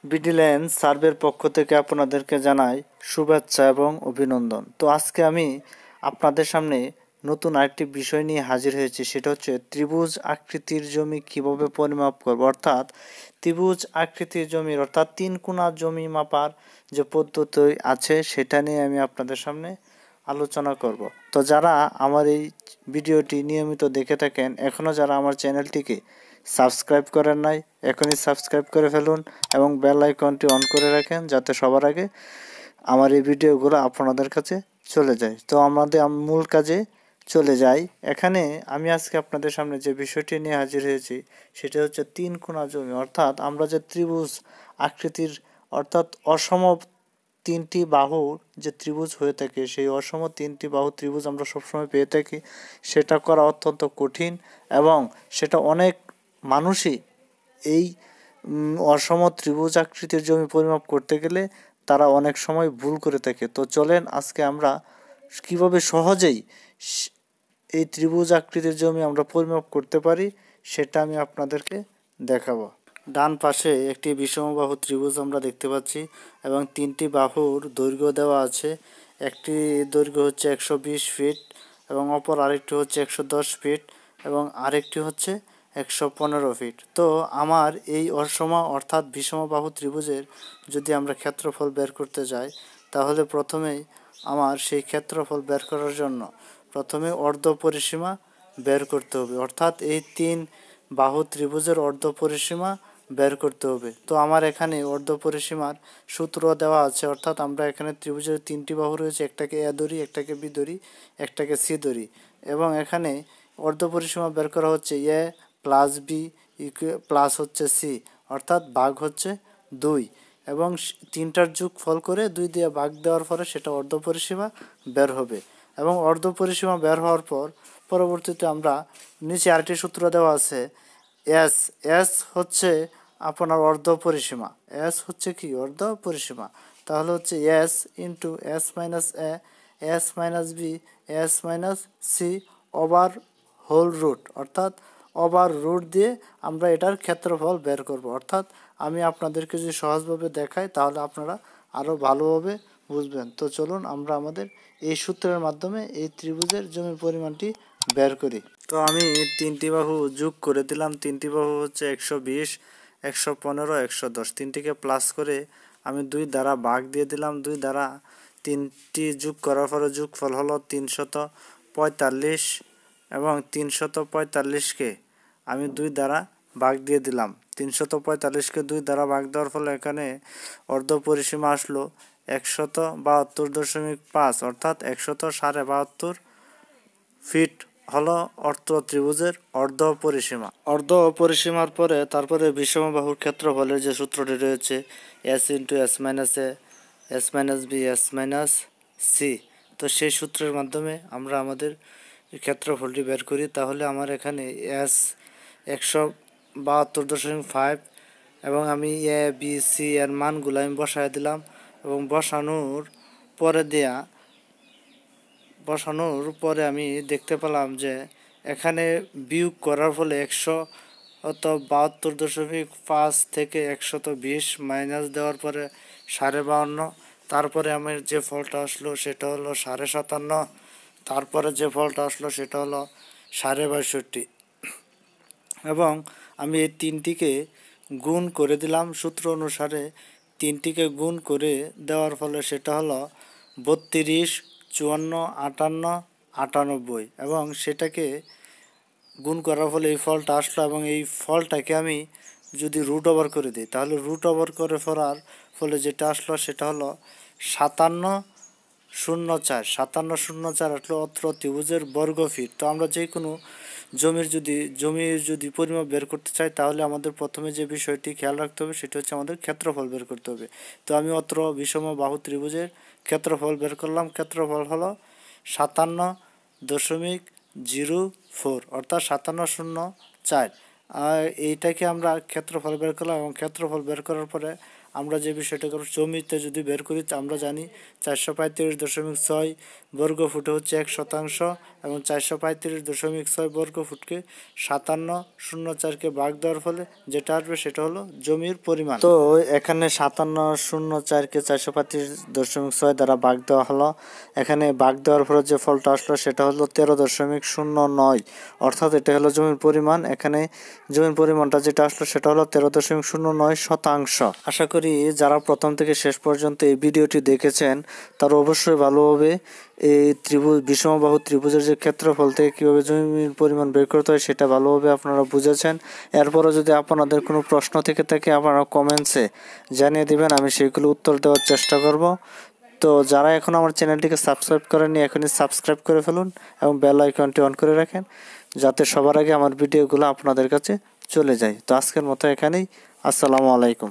বিডিল্যান্ড সার্ভের পক্ষ থেকে আপনাদেরকে জানাই শুভেচ্ছা এবং অভিনন্দন। তো আজকে আমি আপনাদের সামনে নতুন আরেকটি বিষয় নিয়ে হাজির হয়েছি, সেটা হচ্ছে ত্রিভুজ আকৃতির জমি কিভাবে পরিমাপ করব, অর্থাৎ ত্রিভুজ আকৃতির জমির অর্থাৎ তিন কোণা জমি মাপার যে পদ্ধতি আছে সেটা নিয়ে আমি আপনাদের সামনে আলোচনা করব। তো যারা আমার এই ভিডিওটি নিয়মিত দেখে থাকেন, এখনও যারা আমার চ্যানেলটিকে সাবস্ক্রাইব করেন নাই, এখনই সাবস্ক্রাইব করে ফেলুন এবং বেল আইকনটি অন করে রাখেন যাতে সবার আগে আমার এই ভিডিওগুলো আপনাদের কাছে চলে যায়। তো আমাদের মূল কাজে চলে যাই। এখানে আমি আজকে আপনাদের সামনে যে বিষয়টি নিয়ে হাজির হয়েছি সেটা হচ্ছে তিন কোণা জমি, অর্থাৎ আমরা যে ত্রিভুজ আকৃতির অর্থাৎ অসম তিনটি বাহুর যে ত্রিভুজ হয়ে থাকে, সেই অসম তিনটি বাহু ত্রিভুজ আমরা সবসময় পেয়ে থাকি। সেটা করা অত্যন্ত কঠিন এবং সেটা অনেক মানুষই এই অসম ত্রিভুজ আকৃতির জমি পরিমাপ করতে গেলে তারা অনেক সময় ভুল করে থাকে। তো চলেন আজকে আমরা কিভাবে সহজেই এই ত্রিভুজ আকৃতির জমি আমরা পরিমাপ করতে পারি সেটা আমি আপনাদেরকে দেখাবো। ডান পাশে একটি বিষমবাহু ত্রিভুজ আমরা দেখতে পাচ্ছি এবং তিনটি বাহুর দৈর্ঘ্য দেওয়া আছে। একটি দৈর্ঘ্য হচ্ছে 120 ফিট এবং অপর আরেকটি হচ্ছে 110 ফিট এবং আরেকটি হচ্ছে 115 ফিট। তো আমার এই অসম অর্থাৎ বিষমবাহু ত্রিভুজের যদি আমরা ক্ষেত্রফল বের করতে যাই, তাহলে প্রথমেই আমার সেই ক্ষেত্রফল বের করার জন্য প্রথমে অর্ধ পরিসীমা বের করতে হবে, অর্থাৎ এই তিন বাহু ত্রিভুজের অর্ধ পরিসীমা বের করতে হবে। তো আমার এখানে অর্ধ পরিসীমার সূত্র দেওয়া আছে, অর্থাৎ আমরা এখানে ত্রিভুজের তিনটি বাহু রয়েছে, একটাকে এ ধরি, একটাকে বি ধরি, একটাকে সি ধরি এবং এখানে অর্ধ পরিসীমা বের করা হচ্ছে এ প্লাস বি প্লাস হচ্ছে সি, অর্থাৎ ভাগ হচ্ছে 2 এবং তিনটার যোগফল করে 2 দিয়ে ভাগ দেওয়ার পরে সেটা অর্ধ পরিসীমা বের হবে। এবং অর্ধ পরিসীমা বের হওয়ার পর পরবর্তীতে আমরা নিচে আরেকটি সূত্র দেওয়া আছে এস। এস হচ্ছে আপনার অর্ধ পরিসীমা। এস হচ্ছে কি অর্ধ পরিসীমা, তাহলে হচ্ছে S into S minus A, S minus B, S minus C over whole root, অর্থাৎ ওভার রুট দিয়ে আমরা এটার ক্ষেত্রফল বের করব। অর্থাৎ আমি আপনাদেরকে যদি সহজভাবে দেখাই তাহলে আপনারা আরও ভালোভাবে বুঝবেন। তো চলুন আমরা আমাদের এই সূত্রের মাধ্যমে এই ত্রিভুজের জমির পরিমাণটি বের করি। তো আমি তিনটি বাহু যোগ করে দিলাম। তিনটি বাহু হচ্ছে 120, 115, 110, তিনটিকে প্লাস করে আমি 2 দ্বারা ভাগ দিয়ে দিলাম। 2 দ্বারা তিনটি যোগ করার পরে যোগফল হলো 345 এবং 345কে আমি 2 দ্বারা ভাগ দিয়ে দিলাম। 345কে 2 দ্বারা ভাগ দেওয়ার ফলে এখানে অর্ধ পরিসীমা আসলো 172.5, অর্থাৎ 172.5 ফিট হলো অর্ধ ত্রিভুজের অর্ধ পরিসীমা। অর্ধ পরিসীমার পরে তারপরে বিষমবাহুর ক্ষেত্রফলের যে সূত্রটি রয়েছে S into S minus A, S minus B, S minus C. তো সেই সূত্রের মাধ্যমে আমরা আমাদের ক্ষেত্রফলটি বের করি। তাহলে আমার এখানে এস 172.5 এবং আমি এ বি সি এর মানগুলো আমি বসায় দিলাম এবং বসানোর পরে আমি দেখতে পেলাম যে এখানে বিয়োগ করার ফলে 172.5 থেকে 120 মাইনাস দেওয়ার পরে 52.5, তারপরে আমার যে ফলটা আসলো সেটা হলো 57.5, তারপরে যে ফলটা আসলো সেটা হলো 62.5 এবং আমি এই তিনটিকে গুণ করে দিলাম সূত্র অনুসারে। তিনটিকে গুণ করে দেওয়ার ফলে সেটা হলো 32, 54, 58, 98 এবং সেটাকে গুণ করার ফলে এই ফলটা আসলো এবং এই ফলটাকে আমি যদি রুট ওভার করে দিই তাহলে রুট ওভার করে ফেলার ফলে যেটা আসলো সেটা হলো 5704। 5704 আসলো অত্র ত্রিভুজের বর্গ ফিট। তো আমরা যে কোনো জমির যদি পরিমাপ বের করতে চাই তাহলে আমাদের প্রথমে যে বিষয়টি খেয়াল রাখতে হবে সেটা হচ্ছে আমাদের ক্ষেত্রফল বের করতে হবে। তো আমি অত্র বিষম বাহু ত্রিভুজের ক্ষেত্রফল বের করলাম। ক্ষেত্রফল হলো 57.04, অর্থাৎ 5704। আর এইটাকে আমরা ক্ষেত্রফল বের করলাম এবং ক্ষেত্রফল বের করার পরে আমরা যে বিষয়টা করব, জমিতে যদি বের করি আমরা জানি 435.6 বর্গ ফুটে হচ্ছে 1% এবং 435.6 বর্গ ফুটকে 57.04কে ভাগ দেওয়ার ফলে যেটা আসবে সেটা হলো জমির পরিমাণ। তো এখানে 57.04কে 435.6 দ্বারা ভাগ দেওয়া হলো। এখানে ভাগ দেওয়ার পরে যে ফলটা আসলো সেটা হলো 13.09, অর্থাৎ এটা হলো জমির পরিমাণ। এখানে জমির পরিমাণটা যেটা আসলো সেটা হলো 13.09%। আশা করি যারা প্রথম থেকে শেষ পর্যন্ত এই ভিডিওটি দেখেছেন তারা অবশ্যই ভালোভাবে এই বিষমবাহু ত্রিভুজের যে ক্ষেত্রফল থেকে কীভাবে জমির পরিমাণ বের করতে হয় সেটা ভালোভাবে আপনারা বুঝেছেন। এরপরও যদি আপনাদের কোনো প্রশ্ন থেকে থাকে আপনারা কমেন্টসে জানিয়ে দিবেন, আমি সেইগুলো উত্তর দেওয়ার চেষ্টা করব। তো যারা এখন আমার চ্যানেলটিকে সাবস্ক্রাইব করেননি এখনই সাবস্ক্রাইব করে ফেলুন এবং বেল আইকনটি অন করে রাখেন যাতে সবার আগে আমার ভিডিওগুলো আপনাদের কাছে চলে যায়। তো আজকের মতো এখানেই। আসসালামু আলাইকুম।